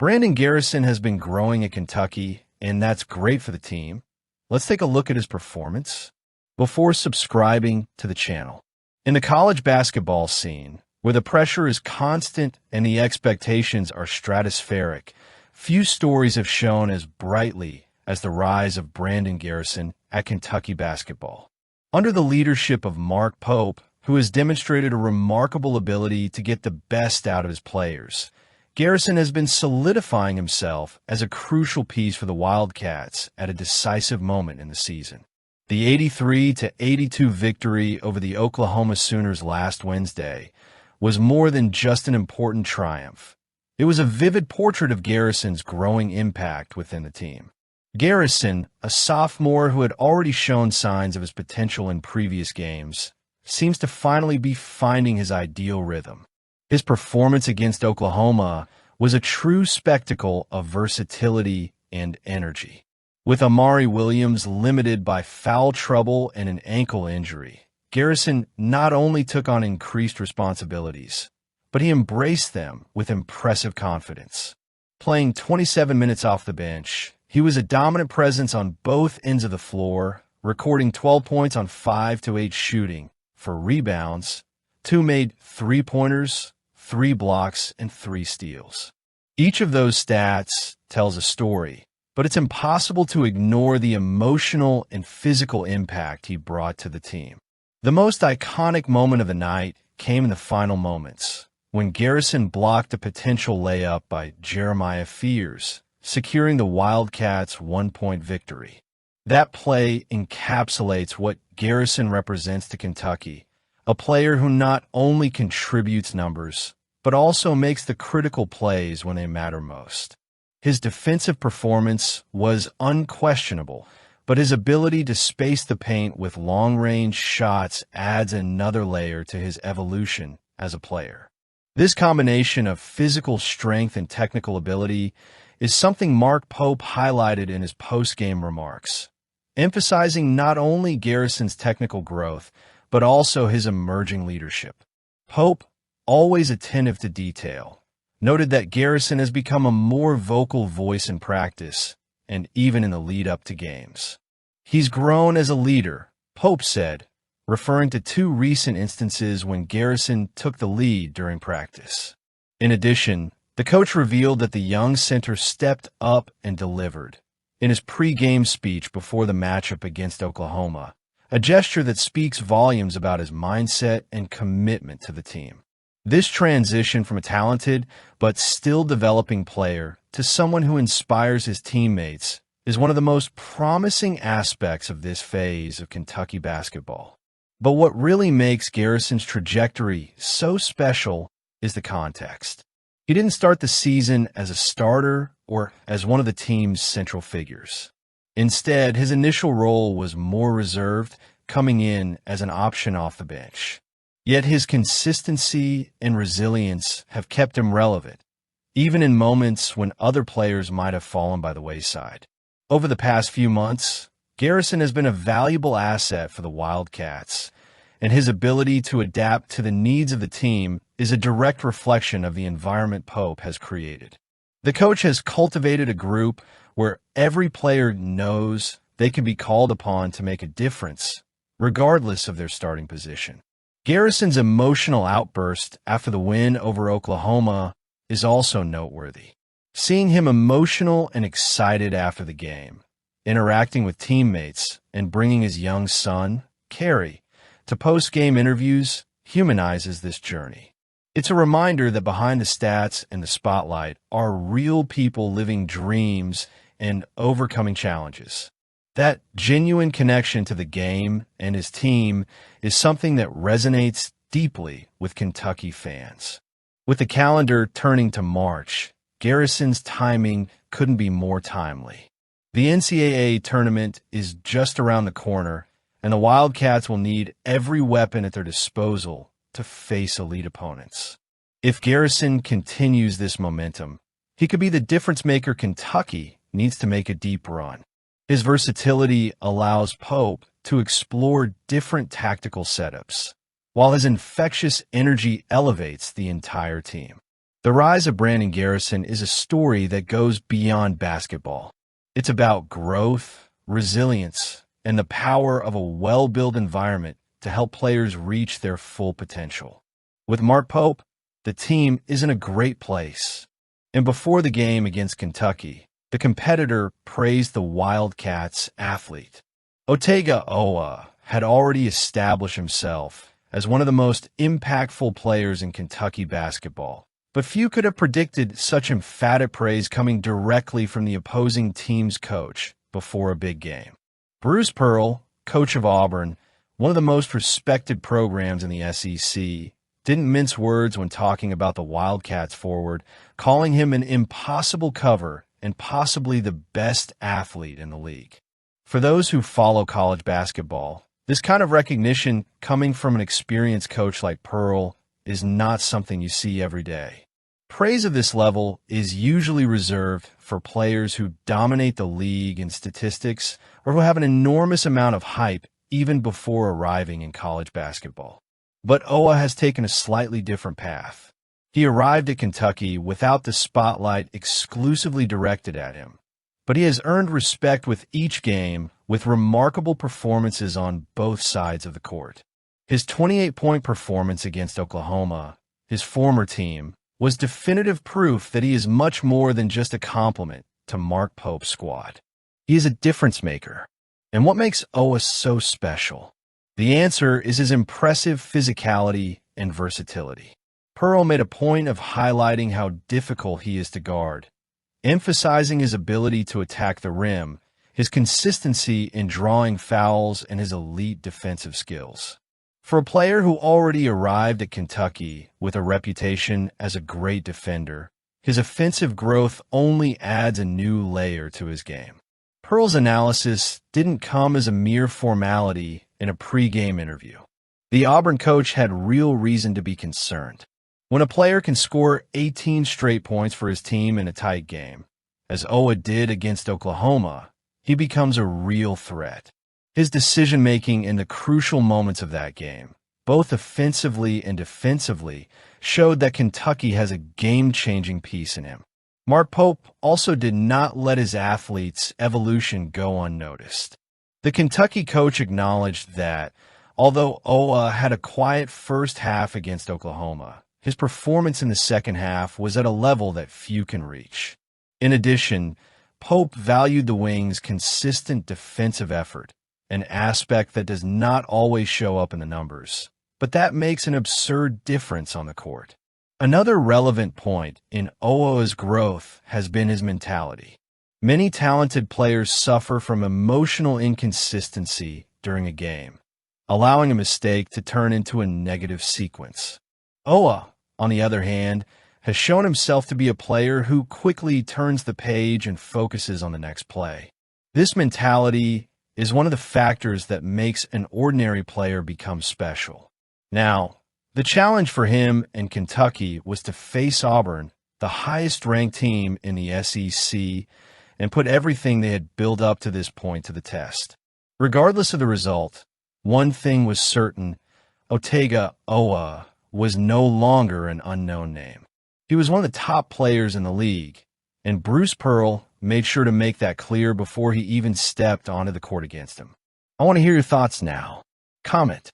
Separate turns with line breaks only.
Brandon Garrison has been growing at Kentucky, and that's great for the team. Let's take a look at his performance before subscribing to the channel. In the college basketball scene, where the pressure is constant and the expectations are stratospheric, few stories have shone as brightly as the rise of Brandon Garrison at Kentucky basketball. Under the leadership of Mark Pope, who has demonstrated a remarkable ability to get the best out of his players, Garrison has been solidifying himself as a crucial piece for the Wildcats at a decisive moment in the season. The 83-82 victory over the Oklahoma Sooners last Wednesday was more than just an important triumph. It was a vivid portrait of Garrison's growing impact within the team. Garrison, a sophomore who had already shown signs of his potential in previous games, seems to finally be finding his ideal rhythm. His performance against Oklahoma was a true spectacle of versatility and energy. With Amari Williams limited by foul trouble and an ankle injury, Garrison not only took on increased responsibilities, but he embraced them with impressive confidence. Playing 27 minutes off the bench, he was a dominant presence on both ends of the floor, recording 12 points on 5 to 8 shooting, 4 rebounds, 2 made three-pointers, 3 blocks, and 3 steals. Each of those stats tells a story, but it's impossible to ignore the emotional and physical impact he brought to the team. The most iconic moment of the night came in the final moments, when Garrison blocked a potential layup by Jeremiah Fears, securing the Wildcats' 1-point victory. That play encapsulates what Garrison represents to Kentucky, a player who not only contributes numbers, but also makes the critical plays when they matter most. His defensive performance was unquestionable, but his ability to space the paint with long-range shots adds another layer to his evolution as a player. This combination of physical strength and technical ability is something Mark Pope highlighted in his post-game remarks, emphasizing not only Garrison's technical growth, but also his emerging leadership. Pope, always attentive to detail, noted that Garrison has become a more vocal voice in practice and even in the lead-up to games. He's grown as a leader, Pope said, referring to 2 recent instances when Garrison took the lead during practice. In addition, the coach revealed that the young center stepped up and delivered in his pre-game speech before the matchup against Oklahoma, a gesture that speaks volumes about his mindset and commitment to the team. This transition from a talented but still developing player to someone who inspires his teammates is one of the most promising aspects of this phase of Kentucky basketball. But what really makes Garrison's trajectory so special is the context. He didn't start the season as a starter or as one of the team's central figures. Instead, his initial role was more reserved, coming in as an option off the bench. Yet his consistency and resilience have kept him relevant, even in moments when other players might have fallen by the wayside. Over the past few months, Garrison has been a valuable asset for the Wildcats, and his ability to adapt to the needs of the team is a direct reflection of the environment Pope has created. The coach has cultivated a group where every player knows they can be called upon to make a difference, regardless of their starting position. Garrison's emotional outburst after the win over Oklahoma is also noteworthy. Seeing him emotional and excited after the game, interacting with teammates, and bringing his young son, Kerry, to post-game interviews humanizes this journey. It's a reminder that behind the stats and the spotlight are real people living dreams and overcoming challenges. That genuine connection to the game and his team is something that resonates deeply with Kentucky fans. With the calendar turning to March, Garrison's timing couldn't be more timely. The NCAA tournament is just around the corner, and the Wildcats will need every weapon at their disposal to face elite opponents. If Garrison continues this momentum, he could be the difference-maker Kentucky needs to make a deep run. His versatility allows Pope to explore different tactical setups, while his infectious energy elevates the entire team. The rise of Brandon Garrison is a story that goes beyond basketball. It's about growth, resilience, and the power of a well-built environment to help players reach their full potential. With Mark Pope, the team is in a great place. And before the game against Kentucky, the competitor praised the Wildcats' athlete. Otega Owa had already established himself as one of the most impactful players in Kentucky basketball, but few could have predicted such emphatic praise coming directly from the opposing team's coach before a big game. Bruce Pearl, coach of Auburn, one of the most respected programs in the SEC, didn't mince words when talking about the Wildcats forward, calling him an impossible cover and possibly the best athlete in the league. For those who follow college basketball, this kind of recognition coming from an experienced coach like Pearl is not something you see every day. Praise of this level is usually reserved for players who dominate the league in statistics or who have an enormous amount of hype even before arriving in college basketball. But Owa has taken a slightly different path. He arrived at Kentucky without the spotlight exclusively directed at him, but he has earned respect with each game with remarkable performances on both sides of the court. His 28-point performance against Oklahoma, his former team, was definitive proof that he is much more than just a compliment to Mark Pope's squad. He is a difference maker. And what makes Owa so special? The answer is his impressive physicality and versatility. Pearl made a point of highlighting how difficult he is to guard, emphasizing his ability to attack the rim, his consistency in drawing fouls, and his elite defensive skills. For a player who already arrived at Kentucky with a reputation as a great defender, his offensive growth only adds a new layer to his game. Pearl's analysis didn't come as a mere formality in a pre-game interview. The Auburn coach had real reason to be concerned. When a player can score 18 straight points for his team in a tight game, as Owa did against Oklahoma, he becomes a real threat. His decision-making in the crucial moments of that game, both offensively and defensively, showed that Kentucky has a game-changing piece in him. Mark Pope also did not let his athletes' evolution go unnoticed. The Kentucky coach acknowledged that, although Owa had a quiet first half against Oklahoma, his performance in the second half was at a level that few can reach. In addition, Pope valued the wing's consistent defensive effort, an aspect that does not always show up in the numbers, but that makes an absurd difference on the court. Another relevant point in Owa's growth has been his mentality. Many talented players suffer from emotional inconsistency during a game, allowing a mistake to turn into a negative sequence. Owa, on the other hand, has shown himself to be a player who quickly turns the page and focuses on the next play. This mentality is one of the factors that makes an ordinary player become special. Now, the challenge for him and Kentucky was to face Auburn, the highest-ranked team in the SEC, and put everything they had built up to this point to the test. Regardless of the result, one thing was certain: Otega Owa was no longer an unknown name. He was one of the top players in the league, and Bruce Pearl made sure to make that clear before he even stepped onto the court against him. I want to hear your thoughts now. Comment.